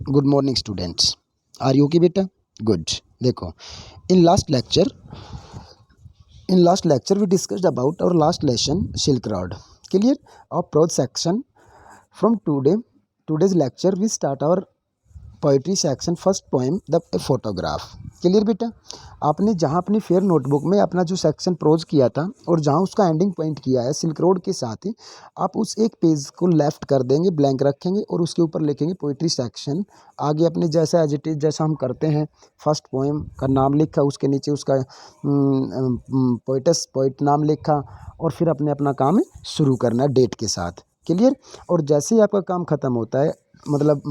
Good morning students. Are you okay बेटा? Good. देखो, in last lecture we discussed about our last lesson silk road. Clear? our prose section from today's lecture we start our poetry section first poem the photograph. Clear बेटा? आपने जहाँ अपनी fair notebook में अपना जो section pros किया था और जहाँ उसका एंडिंग पॉइंट किया है सिल्क रोड के साथ ही, आप उस एक पेज को लेफ्ट कर देंगे, ब्लैंक रखेंगे और उसके ऊपर लिखेंगे पोइट्री सेक्शन। आगे अपने जैसा एज इट इज जैसा हम करते हैं, फर्स्ट पोएम का नाम लिखा, उसके नीचे उसका पोइट नाम लिखा और फिर अपना काम शुरू करना डेट के साथ। क्लियर? और जैसे ही आपका काम ख़त्म होता है, मतलब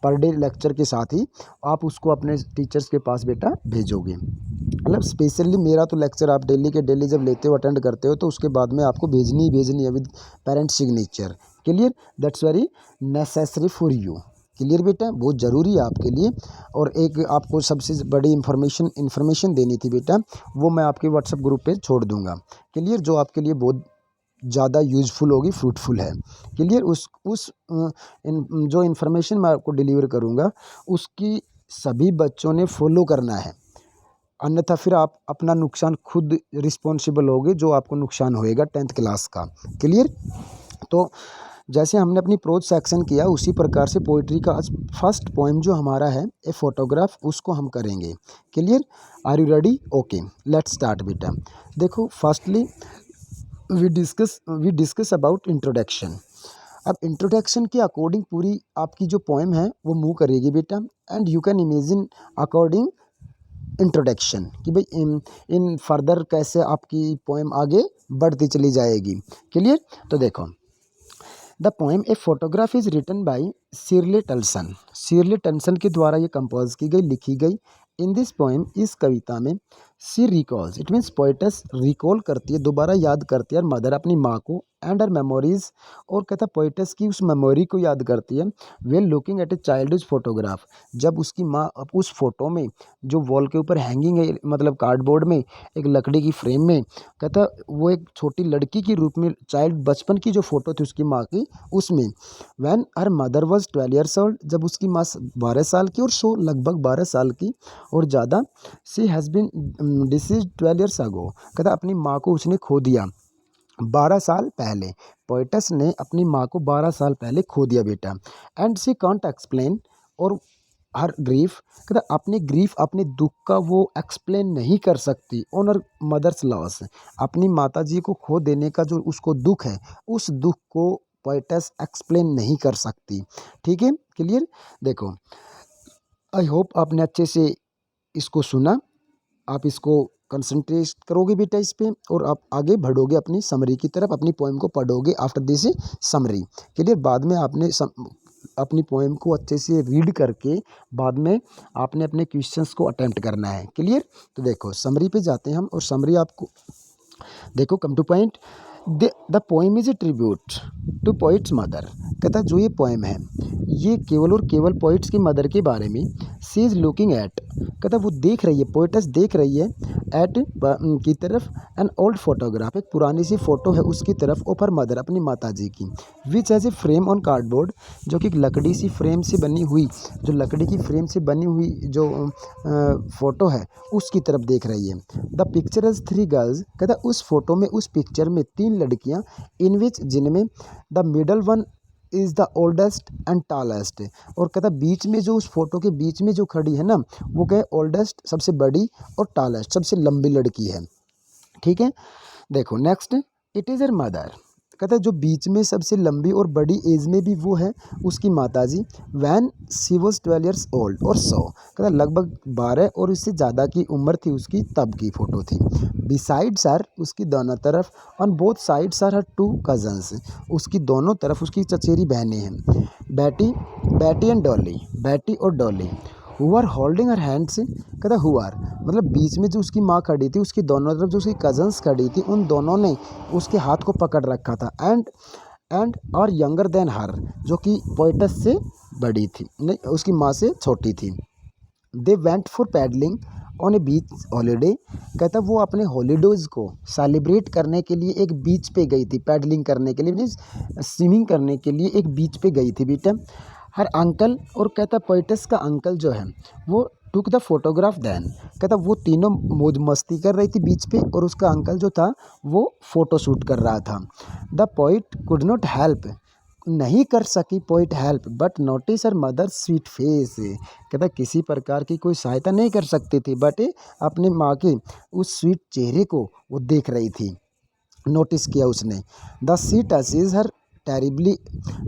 पर डे लेक्चर के साथ ही आप उसको अपने टीचर्स के पास बेटा भेजोगे। मतलब स्पेशली मेरा तो लेक्चर आप डेली के डेली जब लेते हो, अटेंड करते हो, तो उसके बाद में आपको भेजनी है with parent signature. Clear? That's very necessary for you. Clear बेटा? बहुत ज़रूरी है आपके लिए। और एक आपको सबसे बड़ी इन्फॉर्मेशन देनी थी बेटा, वो मैं आपके व्हाट्सएप ग्रुप पे छोड़ दूँगा। क्लियर? जो आपके लिए बहुत ज़्यादा यूज़फुल होगी, फ्रूटफुल है। क्लियर? जो इन्फॉर्मेशन मैं आपको डिलीवर करूँगा उसकी सभी बच्चों ने फॉलो करना है, अन्यथा फिर आप अपना नुकसान खुद रिस्पॉन्सिबल होगे, जो आपको नुकसान होएगा 10th क्लास का। क्लियर? तो जैसे हमने अपनी प्रोज सेक्शन किया उसी प्रकार से पोइट्री का आज फर्स्ट पोएम जो हमारा है ए फोटोग्राफ, उसको हम करेंगे। Clear? Are you ready? Okay, let's start बेटा। देखो, firstly we discuss about introduction. अब इंट्रोडक्शन के अकॉर्डिंग पूरी आपकी जो पोएम है वो मूव करेगी बेटा, and you can imagine according introduction कि भाई इन फर्दर कैसे आपकी पोएम आगे बढ़ती चली जाएगी। क्लियर? तो देखो, the poem a photograph is written by Shirley Toulson. शिरले टल्सन के द्वारा ये कंपोज की गई, लिखी गई। इन दिस पोएम, इस कविता में she recalls, it means poetess recall करती है, दोबारा याद करती है मदर अपनी माँ को, एंड हर मेमोरीज, और कहता पोइटस की उस मेमोरी को याद करती है well looking at a child photograph, जब उसकी माँ उस फोटो में जो वॉल के ऊपर हैंगिंग है, मतलब कार्डबोर्ड में एक लकड़ी की फ्रेम में, कहता वो एक छोटी लड़की के रूप में चाइल्ड बचपन की जो फोटो थी उसकी माँ की, उसमें when her mother was 12 years old, जब उसकी माँ 12 साल की, और सो लगभग 12 साल की और ज़्यादा, she has been deceased 12 years ago, कहता अपनी माँ को उसने खो दिया 12 साल पहले। पोइटस ने अपनी माँ को 12 साल पहले खो दिया बेटा। एंड शी कांट एक्सप्लेन, और हर ग्रीफ, कहता अपने ग्रीफ, अपने दुख का वो एक्सप्लेन नहीं कर सकती ऑन हर मदर्स लॉस, अपनी माता जी को खो देने का जो उसको दुख है, उस दुख को पोइटस एक्सप्लेन नहीं कर सकती। ठीक है? क्लियर? देखो, आई होप आपने अच्छे से इसको सुना, आप इसको कंसंट्रेट करोगे बेटा इस पे, और आप आगे बढ़ोगे अपनी समरी की तरफ, अपनी पोएम को पढ़ोगे आफ्टर दिस समरी। क्लियर? बाद में आपने अपनी पोएम को अच्छे से रीड करके बाद में आपने अपने क्वेश्चंस को अटेम्प्ट करना है। क्लियर? तो देखो, समरी पे जाते हैं हम, और समरी आपको देखो, come to point. The poem is a tribute to poet's mother. कहता जो ये पोएम है ये केवल और केवल पोइट्स की मदर के बारे में। सी इज़ लुकिंग एट, कहता वो देख रही है, पोइटस देख रही है एट की तरफ एन ओल्ड फोटोग्राफ, एक पुरानी सी फोटो है उसकी तरफ, ऑफ हर मदर, अपनी माता जी की, which has a frame on cardboard, जो कि लकड़ी सी फ्रेम से बनी हुई, जो लकड़ी की फ्रेम से बनी हुई जो फोटो है उसकी तरफ देख रही है। द पिक्चर इज 3 गर्ल्स, कहता उस फोटो में, उस पिक्चर में 3 लड़कियां, इन विच, जिनमें the middle one is the oldest and tallest, और कहता बीच में जो, उस फोटो के बीच में जो खड़ी है ना, वो क्या है? ओल्डेस्ट सबसे बड़ी, और टालेस्ट सबसे लंबी लड़की है। ठीक है? देखो next, it is her mother, कहता है जो बीच में सबसे लंबी और बड़ी एज में भी वो है उसकी माताजी। When she was 12 years old और सो, कहता लगभग 12 और इससे ज़्यादा की उम्र थी उसकी, तब की फ़ोटो थी। बिसाइड्स आर, उसकी दोनों तरफ, on both sides are her 2 cousins, उसकी दोनों तरफ उसकी चचेरी बहनें हैं। बैटी एंड डॉली, बैटी और Dolly. Who are holding her hands, कहता हु आर, मतलब बीच में जो उसकी माँ खड़ी थी, उसकी दोनों तरफ जो उसकी कजन्स खड़ी थी, उन दोनों ने उसके हाथ को पकड़ रखा था। एंड और यंगर देन हर, जो कि पोइटस से बड़ी थी, नहीं उसकी माँ से छोटी थी। They went for paddling on a beach holiday, कहता वो अपने हॉलीडेज को सेलिब्रेट करने के लिए एक बीच पे गई थी, पैडलिंग करने के लिए, मीन्स स्विमिंग करने के लिए एक बीच पे गई थी बेटा। हर अंकल, और कहता पोइटस का अंकल जो है वो टुक द फोटोग्राफ देन, कहता वो तीनों मौज मस्ती कर रही थी बीच पे और उसका अंकल जो था वो फ़ोटो शूट कर रहा था। The poet could not help, नहीं कर सकी poet help but notice her mother sweet face, कहता किसी प्रकार की कोई सहायता नहीं कर सकती थी बट अपनी माँ के उस स्वीट चेहरे को वो देख रही थी, नोटिस किया उसने। The sea touches her terribly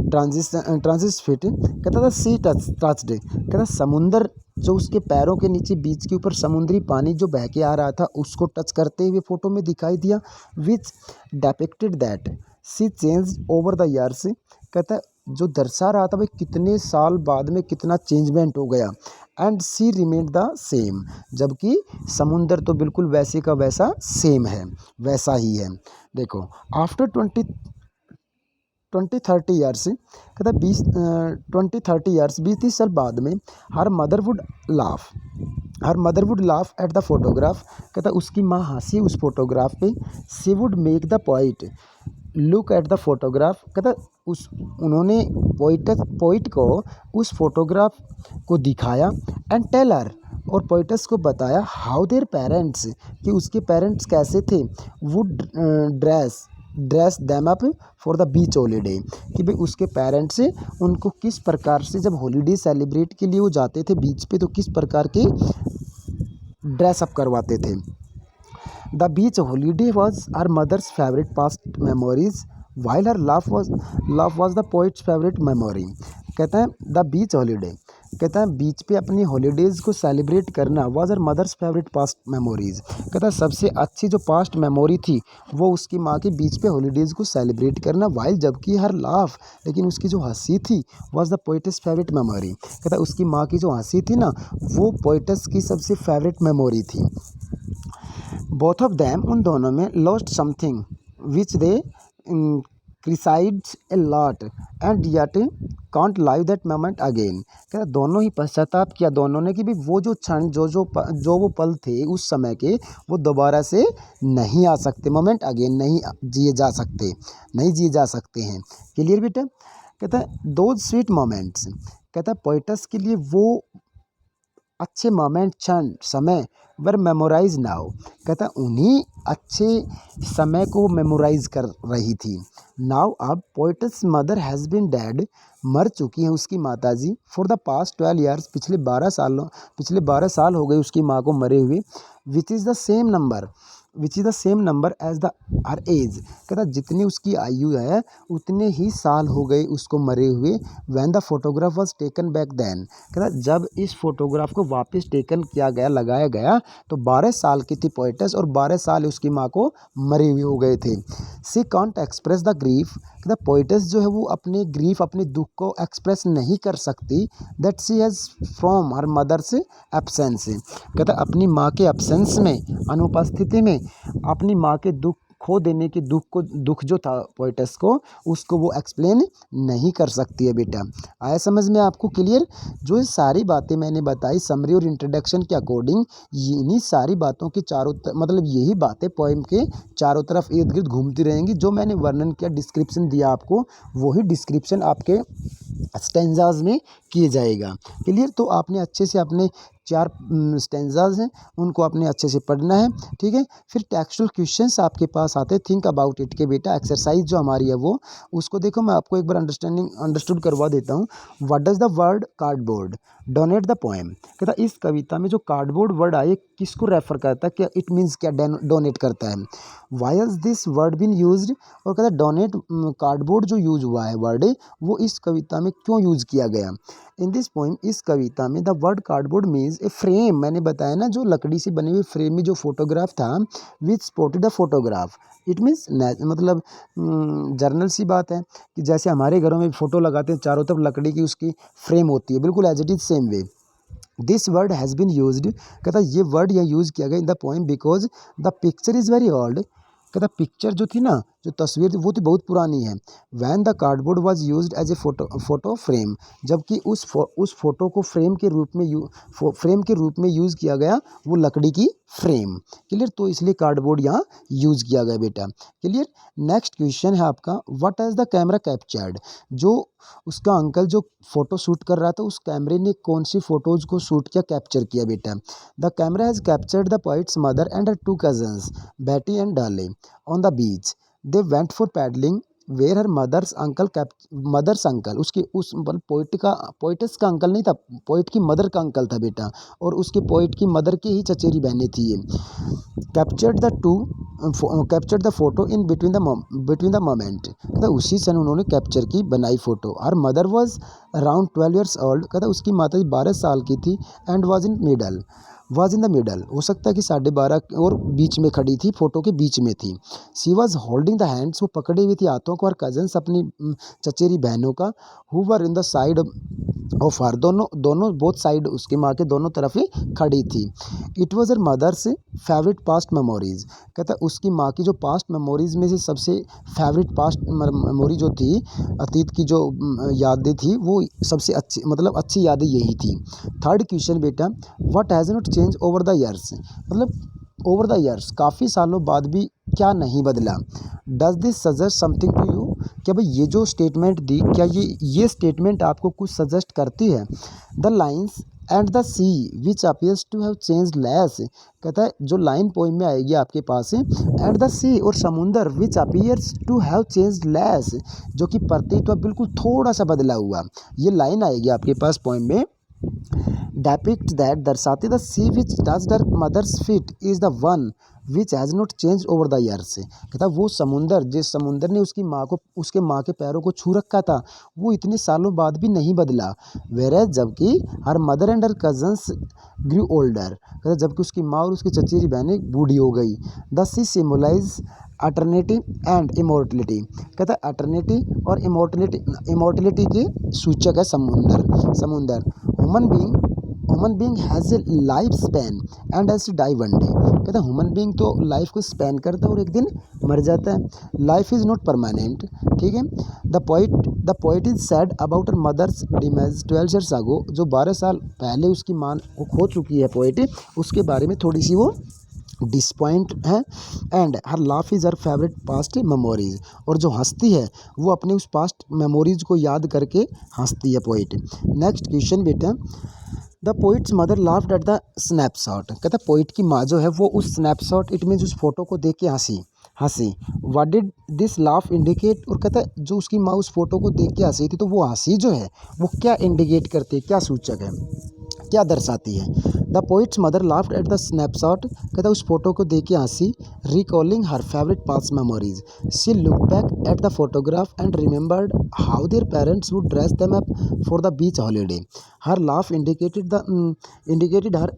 transient feet, कहता था सी टच्ड, कहता समुंदर जो उसके पैरों के नीचे बीच के ऊपर समुद्री पानी जो बह के आ रहा था उसको टच करते हुए फोटो में दिखाई दिया। Which depicted that she change over the years, कहता जो दर्शा रहा था भाई कितने साल बाद में कितना चेंजमेंट हो गया। And sea remained the same, जबकि समुंदर तो बिल्कुल वैसे का वैसा सेम है, वैसा ही है। देखो आफ्टर 20-30 ईयर्स, कहता 20-30 ईयर्स 20-30 साल बाद में her mother would laugh at the photograph, कहता उसकी माँ हंसी उस फोटोग्राफ पे। She would make the poet look at the photograph, कहता उन्होंने पोइट को उस फोटोग्राफ को दिखाया। एंड टेल हर, और पोइटस को बताया हाउ देयर पेरेंट्स, कि उसके पेरेंट्स कैसे थे। Would dress them up for the beach holiday, कि भाई उसके पेरेंट्स उनको किस प्रकार से जब हॉलीडे सेलिब्रेट के लिए वो जाते थे बीच पे तो किस प्रकार के ड्रेसअप करवाते थे। The beach holiday was her mother's favourite past memories while her love was the poet's favourite memory, कहता है द बीच हॉलीडे, कहता है बीच पे अपनी हॉलीडेज़ को सेलिब्रेट करना was her mother's favourite past memories, कहता है सबसे अच्छी जो पास्ट मेमोरी थी वो उसकी माँ के बीच पे हॉलीडेज़ को सेलिब्रेट करना। वाइल, जबकि हर लाफ, लेकिन उसकी जो हंसी थी was the poet's favourite memory, कहता है उसकी माँ की जो हंसी थी ना वो पोइटस की सबसे फेवरेट मेमोरी थी। बोथ ऑफ दैम, उन दोनों में lost something which they cherished a lot and yet can't live that moment again, कहता दोनों ही पश्चाताप किया दोनों ने कि भाई वो जो क्षण जो वो पल थे उस समय के वो दोबारा से नहीं आ सकते, मोमेंट अगेन नहीं जिए जा सकते हैं। क्लियर बेटा, कहता है दोज स्वीट मोमेंट्स, कहता है पोइटस के लिए वो अच्छे मोमेंट क्षण समय वर मेमोराइज नाउ, कहता उन्हीं अच्छे समय को मेमोराइज कर रही थी। नाउ अब poet's mother has been dead, मर चुकी हैं उसकी माताजी फॉर द पास्ट 12 ईयर्स, पिछले 12 साल हो गए उसकी माँ को मरे हुए। Which is the same number as the her age, कहता जितनी उसकी आयु है उतने ही साल हो गए उसको मरे हुए। When the photograph was taken back then, कहता जब इस फोटोग्राफ को वापस टेकन किया गया लगाया गया तो 12 साल की थी पोइटस और 12 साल उसकी माँ को मरे हुए हो गए थे। सी कांट एक्सप्रेस द ग्रीफ, कहता पोइटस जो है वो अपने ग्रीफ अपने दुख को एक्सप्रेस नहीं कर सकती। That she has from her mother's absence, कहता अपनी माँ के एब्सेंस में अनुपस्थिति में अपनी माँ के दुख खो देने के दुख जो था पोइटस को उसको वो एक्सप्लेन नहीं कर सकती है। बेटा आया समझ में आपको क्लियर? जो ये सारी बातें मैंने बताई समरी और इंट्रोडक्शन के अकॉर्डिंग, इन्हीं सारी बातों के मतलब यही बातें पोएम के चारों तरफ इर्द गिर्द घूमती रहेंगी। जो मैंने वर्णन किया डिस्क्रिप्शन दिया आपको वही डिस्क्रिप्शन आपके स्टेंजाज में किए जाएगा। क्लियर? तो आपने अच्छे से अपने 4 स्टेंजाज हैं उनको आपने अच्छे से पढ़ना है, ठीक है। फिर टेक्सचुअल क्वेश्चंस आपके पास आते हैं, थिंक अबाउट इट के बेटा एक्सरसाइज जो हमारी है वो उसको देखो मैं आपको एक बार अंडरस्टूड करवा देता हूँ। What does the word cardboard donate the poem, कहता इस कविता में जो कार्डबोर्ड वर्ड आए किसको रेफर करता है, क्या इट मीन्स क्या डोनेट करता है। Why has this word been used, और कहता डोनेट कार्डबोर्ड जो यूज हुआ है वर्ड वो इस कविता में क्यों यूज किया गया। इन दिस पोइम, इस कविता में the word cardboard means a frame, मैंने बताया ना जो लकड़ी से बनी हुई फ्रेम में जो फोटोग्राफ था which supported the photograph, it means मतलब जर्नल सी बात है कि जैसे हमारे घरों में फ़ोटो लगाते हैं चारों तरफ लकड़ी की उसकी फ्रेम होती है, बिल्कुल as it is same way this word has been used, कहता ये वर्ड यहाँ यूज़ किया गया in the poem because the picture is very old, कहता पिक्चर जो थी ना जो तस्वीर थी वो थी बहुत पुरानी है। When the cardboard was use as a photo frame, जबकि उस फोटो को फ्रेम के रूप में यूज़ किया गया वो लकड़ी की फ्रेम। क्लियर, तो इसलिए कार्डबोर्ड यहाँ यूज़ किया गया बेटा। क्लियर। नेक्स्ट क्वेश्चन है आपका, what has the camera captured. जो उसका अंकल जो फोटो शूट कर रहा था उस कैमरे ने कौन सी फोटोज को शूट किया, कैप्चर किया बेटा। The camera has captured the poet's mother and her 2 cousins Betty and Dolly on the beach. They went for paddling where her mother's uncle, उसके उस मतलब पोइटस का अंकल नहीं था, पोइट की मदर का अंकल था बेटा, और उसके पोइट की मदर की ही चचेरी बहनें थी ये। Captured the photo in between the moment, कहता उसी समय उन्होंने कैप्चर की बनाई photo. Her mother was around 12 years old, कहता उसकी माता 12 साल की थी। And was in the middle, हो सकता है कि 12.5 और बीच में खड़ी थी, फोटो के बीच में थी। She was holding the hands, वो पकड़ी हुई थी हाथों को, और कजन्स अपनी चचेरी बहनों का, who were in the side of her, दोनों बोथ साइड, उसकी माँ के दोनों तरफ ही खड़ी थी। It was her mother's favourite past memories, कहता उसकी माँ की जो पास्ट मेमोरीज में से सबसे फेवरेट पास्ट मेमोरी जो थी, अतीत की जो यादें थी, वो सबसे अच्छी मतलब अच्छी यादें यही थी। थर्ड क्वेश्चन बेटा, what has not change over the years, मतलब ओवर द ईयर्स काफ़ी सालों बाद भी क्या नहीं बदला। Does this suggest something to you, क्या भाई ये जो स्टेटमेंट दी, क्या ये स्टेटमेंट आपको कुछ सजेस्ट करती है। The lines and the sea which appears to have change less, कहता है जो लाइन पोइम में आएगी आपके पास है, एंड द सी और समुंदर, which appears to have change less, जो कि प्रतीत बिल्कुल थोड़ा सा बदला हुआ, ये लाइन आएगी आपके पास पोइम में। डेपिक्ट दैट, दर्शाती the sea which touch the mother's feet is the one which has not change over the years, कहता वो समुंदर, जिस समुंदर ने उसके माँ के पैरों को छू रखा था, वो इतने सालों बाद भी नहीं बदला। वेरेज, जबकि her mother and her cousins grew older, कहता जबकि उसकी माँ और उसकी चचेरी बहनें बूढ़ी हो गई। The sea symbolize eternity and immortality, कहता है अटर्निटी और इमोर्टलिटी के सूचक है समुंदर। Human being has a life span and has to die one day, कहता है ह्यूमन बीइंग तो लाइफ को स्पैन करता है और एक दिन मर जाता है। लाइफ इज़ नॉट परमानेंट, ठीक है। The poet is sad about her mother's demise 12 years ago, जो 12 साल पहले उसकी माँ को खो चुकी है पोइट, उसके बारे में थोड़ी सी वो डिसपॉइंट है। And her laugh is her favourite past memories, और जो हंसती है वो अपने उस पास्ट मेमोरीज को याद करके हंसती है पोइट। नेक्स्ट क्वेश्चन बेटा, the poet's mother laughed at the snapshot, कहता पोइट की माँ जो है वो उस स्नैपशॉट, इट मीन्स उस फोटो को देख के हंसी। What did this laugh indicate, और कहता है जो उसकी माँ उस फोटो को देख के हंसी थी, तो वो हंसी जो है वो क्या इंडिकेट करती है, क्या सूचक है, क्या दर्शाती है। The poet's mother laughed at the snapshot, कहता उस फोटो को देख के हंसी। Recalling her favourite past memories, she look back at the photograph and remembered how their parents would dress them up for the beach holiday. Her laugh indicated her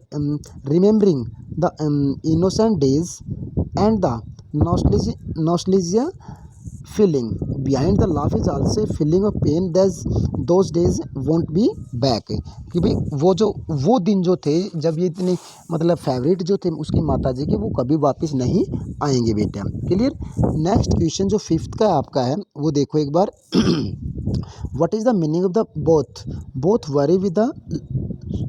remembering the innocent days and the nostalgia feeling behind the laugh is also a feeling of pain that those days won't be back, कि भाई वो दिन जो थे जब ये इतने मतलब फेवरेट जो थे उसकी माता जी के, वो कभी वापस नहीं आएंगे बेटा। क्लियर। नेक्स्ट क्वेश्चन जो 5th का आपका है वो देखो एक बार। What is the meaning of the both wry with the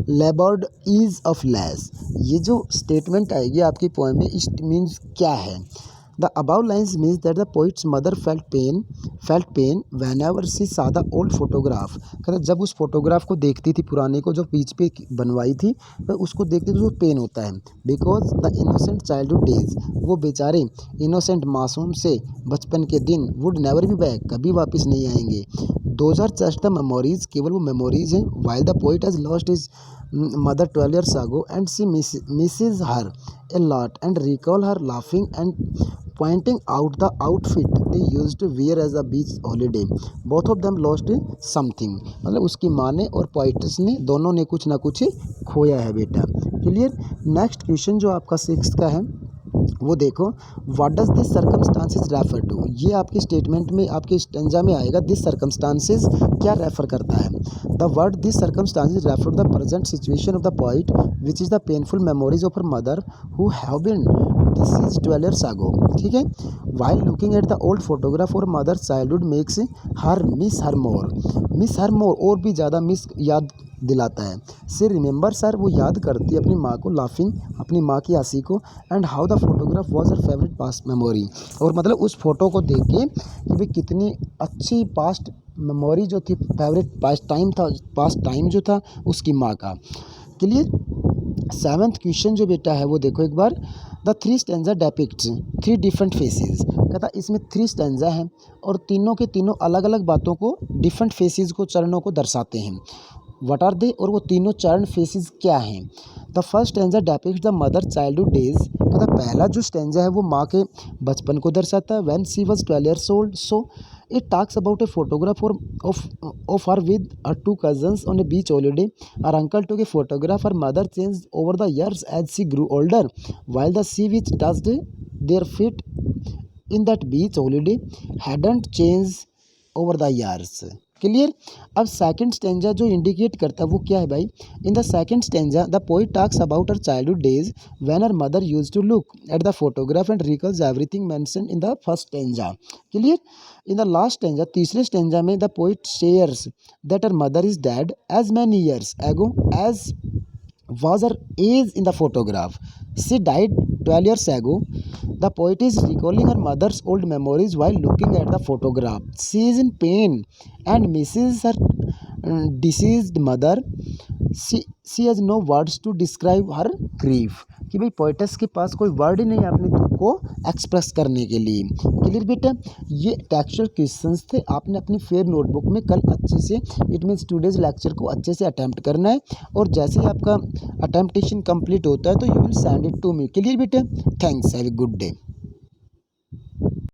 laboured ease of loss, ये जो स्टेटमेंट आएगी आपकी पोएम में, इट मीन्स क्या है। The above lines means that the poet's mother felt pain whenever she saw the old photograph, कहते जब उस फोटोग्राफ को देखती थी, पुराने को जो बीच पे बनवाई थी, तो उसको देखती थी उसको पेन होता है। Because the innocent childhood days, वो बेचारे इनोसेंट मासूम से बचपन के दिन वुड नेवर बी बैक, कभी वापस नहीं आएंगे। Those are just the memories, केवल वो मेमोरीज हैं। While the poet has lost his mother 12 years ago and she misses her a lot and recall her laughing and pointing out the outfit they used to wear as a beach holiday. Both of them lost something, मतलब उसकी माँ ने और poets ने दोनों ने कुछ ना कुछ खोया है बेटा। क्लियर। नेक्स्ट क्वेश्चन जो आपका 6th का है वो देखो। What does this circumstances refer to, ये आपकी स्टेटमेंट में आपके स्टेंजा में आएगा। दिस सर्कमस्टांसेस क्या रेफर करता है। The word this circumstances refer to the present situation of the poet which is the painful memories of her mother who have been deceased 12 years ago, ठीक है। While looking at the old photograph और mother childhood makes her miss her more, और भी ज़्यादा miss याद दिलाता है। सी remember sir, वो याद करती है अपनी माँ को, लाफिंग, अपनी माँ की हंसी को, and how the photograph was her favourite past memory, और मतलब उस फोटो को देख के कि भाई कितनी अच्छी पास्ट मेमोरी जो थी, फेवरेट पास्ट टाइम जो था उसकी माँ का। क्लियर। 7th क्वेश्चन जो बेटा है वो देखो एक बार। द 3 स्टैंजा डेपिक्ट्स 3 डिफरेंट फेसेस, कहता इसमें 3 स्टैंजा हैं और तीनों के तीनों अलग अलग बातों को, डिफरेंट फेसेस को, चरणों को दर्शाते हैं। व्हाट आर दे, और वो तीनों चरण फेसेस क्या हैं। The first stanza depicts the mother childhood days, कहता पहला जो स्टैंजा है वो माँ के बचपन को दर्शाता है। When she was 12 years old, so it talks about a photograph of her with her 2 cousins on a beach holiday. Her uncle took a photograph. Her mother changed over the years as she grew older, while the sea which touched their feet in that beach holiday hadn't changed over the years. Clear. अब second stanza जो indicate करता है वो क्या है भाई। In the second stanza the poet talks about her childhood days when her mother used to look at the photograph and recalls everything mentioned in the first stanza. Clear. In the last stanza, तीसरे stanza में the poet shares that her mother is dead as many years ago as was her age in the photograph. She died 12 years ago. The poet is recalling her mother's old memories while looking at the photograph. She is in pain and misses her deceased mother. She has no words to describe her grief. कि भाई poet's के पास कोई word ही नहीं है अपने दुख को express करने के लिए। क्लियर बेटा। ये टेक्सचुअल क्वेश्चंस थे, आपने अपनी फेयर नोटबुक में कल अच्छे से, इट मीन्स टुडेज लेक्चर को अच्छे से अटैम्प्ट करना है, और जैसे ही आपका अटैम्प्टेशन कंप्लीट होता है तो you will send it to me. Clear बेटा। Thanks, have a good day.